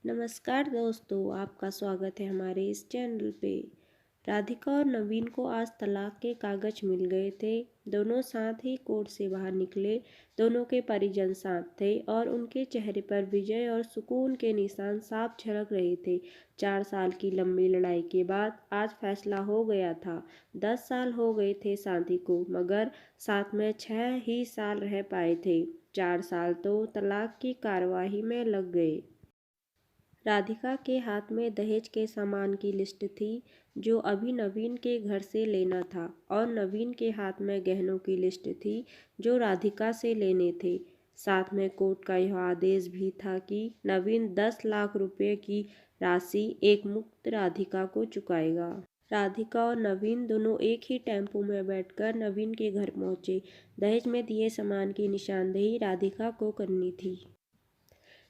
नमस्कार दोस्तों, आपका स्वागत है हमारे इस चैनल पे। राधिका और नवीन को आज तलाक के कागज मिल गए थे। दोनों साथ ही कोर्ट से बाहर निकले। दोनों के परिजन साथ थे और उनके चेहरे पर विजय और सुकून के निशान साफ झलक रहे थे। 4 साल की लंबी लड़ाई के बाद आज फैसला हो गया था। 10 साल हो गए थे शादी को, मगर साथ में 6 ही साल रह पाए थे। 4 साल तो तलाक की कार्यवाही में लग गए। राधिका के हाथ में दहेज के सामान की लिस्ट थी जो अभी नवीन के घर से लेना था, और नवीन के हाथ में गहनों की लिस्ट थी जो राधिका से लेने थे। साथ में कोर्ट का यह आदेश भी था कि नवीन 10 लाख रुपए की राशि एक मुक्त राधिका को चुकाएगा। राधिका और नवीन दोनों एक ही टेम्पो में बैठकर नवीन के घर पहुंचे। दहेज में दिए सामान की निशानदेही राधिका को करनी थी,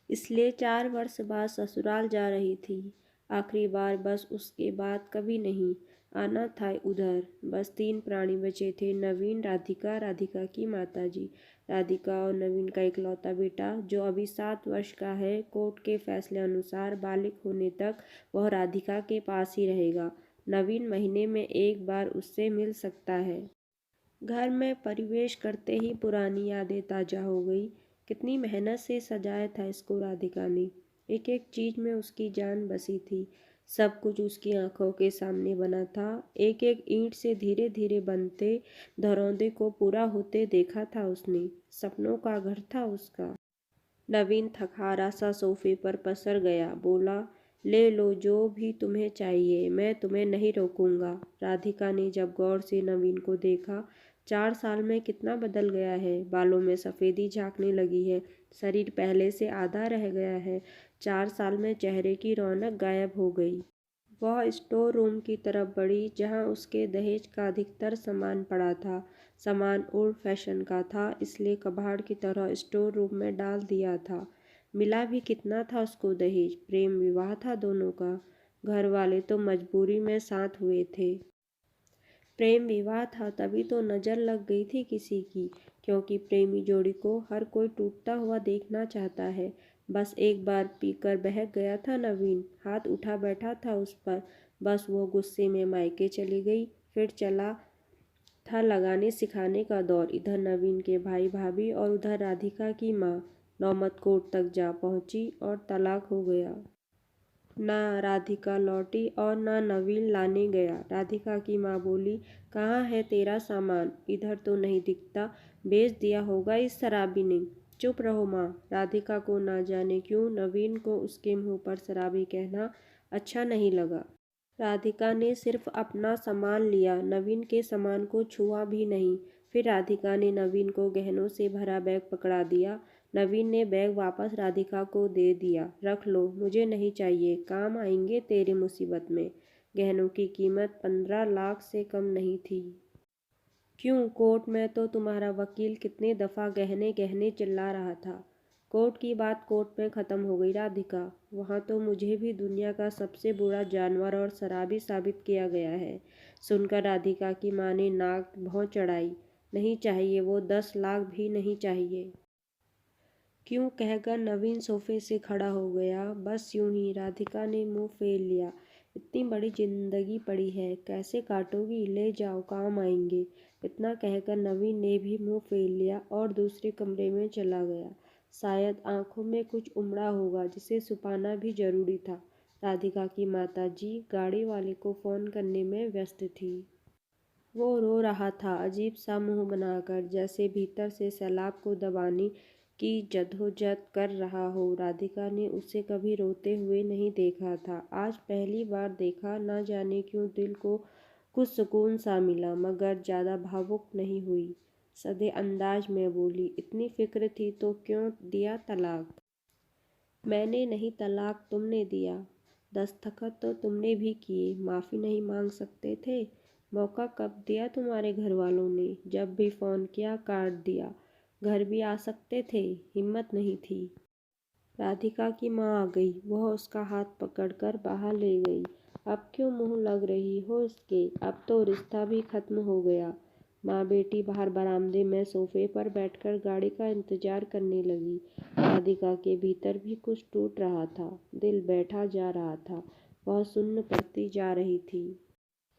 इसलिए 4 वर्ष बाद ससुराल जा रही थी। आखिरी बार, बस उसके बाद कभी नहीं आना था उधर। बस 3 प्राणी बचे थे, नवीन, राधिका, राधिका की माताजी। राधिका और नवीन का इकलौता बेटा जो अभी 7 वर्ष का है। कोर्ट के फैसले अनुसार बालिग होने तक वह राधिका के पास ही रहेगा। नवीन महीने में एक बार उससे मिल सकता है। घर में प्रवेश करते ही पुरानी यादें ताजा हो गई। कितनी मेहनत से सजाया था इसको राधिका ने। एक एक चीज में उसकी जान बसी थी। सब कुछ उसकी आंखों के सामने बना था। एक एक ईंट से धीरे धीरे बनते धरौंदे को पूरा होते देखा था उसने। सपनों का घर था उसका। नवीन थकहारा सा सोफे पर पसर गया, बोला, ले लो जो भी तुम्हें चाहिए, मैं तुम्हें नहीं रोकूंगा। राधिका ने जब गौर से नवीन को देखा, 4 साल में कितना बदल गया है। बालों में सफ़ेदी झांकने लगी है, शरीर पहले से आधा रह गया है। 4 साल में चेहरे की रौनक गायब हो गई। वह स्टोर रूम की तरफ बढ़ी जहां उसके दहेज का अधिकतर सामान पड़ा था। सामान ओल्ड फैशन का था, इसलिए कबाड़ की तरह स्टोर रूम में डाल दिया था। मिला भी कितना था उसको दहेज? प्रेम विवाह था दोनों का। घर वाले तो मजबूरी में साथ हुए थे। प्रेम विवाह था तभी तो नज़र लग गई थी किसी की, क्योंकि प्रेमी जोड़ी को हर कोई टूटता हुआ देखना चाहता है। बस एक बार पीकर बहक गया था नवीन, हाथ उठा बैठा था उस पर। बस वो गुस्से में मायके चली गई। फिर चला था लगाने सिखाने का दौर। इधर नवीन के भाई भाभी और उधर राधिका की माँ। नौबत कोर्ट तक जा पहुंची और तलाक हो गया। ना राधिका लौटी और ना नवीन लाने गया। राधिका की माँ बोली, कहाँ है तेरा सामान? इधर तो नहीं दिखता, बेच दिया होगा इस शराबी ने। चुप रहो माँ। राधिका को ना जाने क्यों नवीन को उसके मुंह पर शराबी कहना अच्छा नहीं लगा। राधिका ने सिर्फ अपना सामान लिया, नवीन के सामान को छुआ भी नहीं। फिर राधिका ने नवीन को गहनों से भरा बैग पकड़ा दिया। नवीन ने बैग वापस राधिका को दे दिया। रख लो, मुझे नहीं चाहिए, काम आएंगे तेरी मुसीबत में। गहनों की कीमत 15 लाख से कम नहीं थी। क्यों? कोर्ट में तो तुम्हारा वकील कितने दफ़ा गहने गहने चिल्ला रहा था। कोर्ट की बात कोर्ट में ख़त्म हो गई राधिका। वहाँ तो मुझे भी दुनिया का सबसे बुरा जानवर और शराबी साबित किया गया है। सुनकर राधिका की माँ ने नाक भौं चढ़ाई। नहीं चाहिए, वो 10 लाख भी नहीं चाहिए। क्यों? कहकर नवीन सोफे से खड़ा हो गया। बस यूं ही। राधिका ने मुंह फेर लिया। इतनी बड़ी जिंदगी पड़ी है, कैसे काटोगी? ले जाओ, काम आएंगे। इतना कहकर नवीन ने भी मुंह फेर लिया और दूसरे कमरे में चला गया। शायद आंखों में कुछ उमड़ा होगा जिसे छुपाना भी जरूरी था। राधिका की माताजी गाड़ी वाले को फोन करने में व्यस्त थी। वो रो रहा था, अजीब सा मुंह बनाकर, जैसे भीतर से सैलाब को दबाने की जद्दोजहद कर रहा हो। राधिका ने उसे कभी रोते हुए नहीं देखा था, आज पहली बार देखा। न जाने क्यों दिल को कुछ सुकून सा मिला, मगर ज़्यादा भावुक नहीं हुई। सधे अंदाज में बोली, इतनी फिक्र थी तो क्यों दिया तलाक? मैंने नहीं, तलाक तुमने दिया। दस्तखत तो तुमने भी किए, माफ़ी नहीं मांग सकते थे? मौका कब दिया तुम्हारे घर वालों ने? जब भी फ़ोन किया काट दिया। घर भी आ सकते थे, हिम्मत नहीं थी। राधिका की माँ आ गई। वह उसका हाथ पकड़कर बाहर ले गई। अब क्यों मुँह लग रही हो इसके? अब तो रिश्ता भी खत्म हो गया। माँ बेटी बाहर बरामदे में सोफे पर बैठकर गाड़ी का इंतजार करने लगी। राधिका के भीतर भी कुछ टूट रहा था, दिल बैठा जा रहा था, वह सुन्न पड़ती जा रही थी।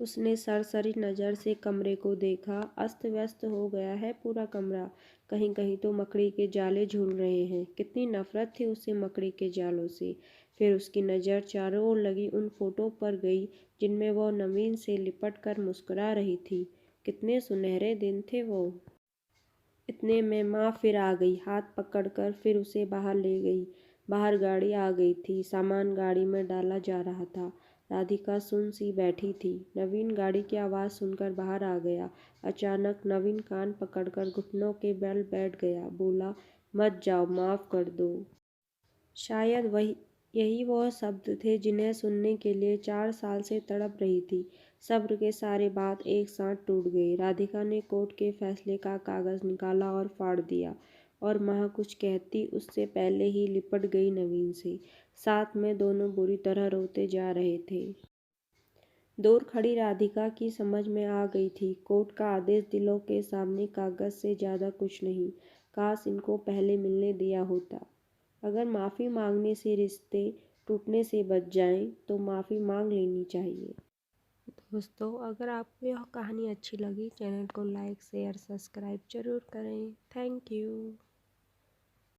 उसने सरसरी नज़र से कमरे को देखा। अस्त व्यस्त हो गया है पूरा कमरा, कहीं कहीं तो मकड़ी के जाले झूल रहे हैं। कितनी नफरत थी उसे मकड़ी के जालों से। फिर उसकी नज़र चारों ओर लगी उन फोटो पर गई जिनमें वह नवीन से लिपट कर मुस्कुरा रही थी। कितने सुनहरे दिन थे वो। इतने में माँ फिर आ गई, हाथ पकड़कर फिर उसे बाहर ले गई। बाहर गाड़ी आ गई थी, सामान गाड़ी में डाला जा रहा था। राधिका सुन सी बैठी थी। नवीन गाड़ी की आवाज़ सुनकर बाहर आ गया। अचानक नवीन कान पकड़कर घुटनों के बल बैठ गया, बोला, मत जाओ, माफ़ कर दो। शायद यही वह शब्द थे जिन्हें सुनने के लिए 4 साल से तड़प रही थी। सब्र के सारे बात एक साथ टूट गए। राधिका ने कोर्ट के फैसले का कागज़ निकाला और फाड़ दिया, और माँ कुछ कहती उससे पहले ही लिपट गई नवीन से। साथ में दोनों बुरी तरह रोते जा रहे थे। दूर खड़ी राधिका की समझ में आ गई थी, कोर्ट का आदेश दिलों के सामने कागज़ से ज़्यादा कुछ नहीं। काश इनको पहले मिलने दिया होता। अगर माफ़ी मांगने से रिश्ते टूटने से बच जाएं, तो माफ़ी मांग लेनी चाहिए। दोस्तों, अगर आपको यह कहानी अच्छी लगी, चैनल को लाइक शेयर सब्सक्राइब जरूर करें। Thank you.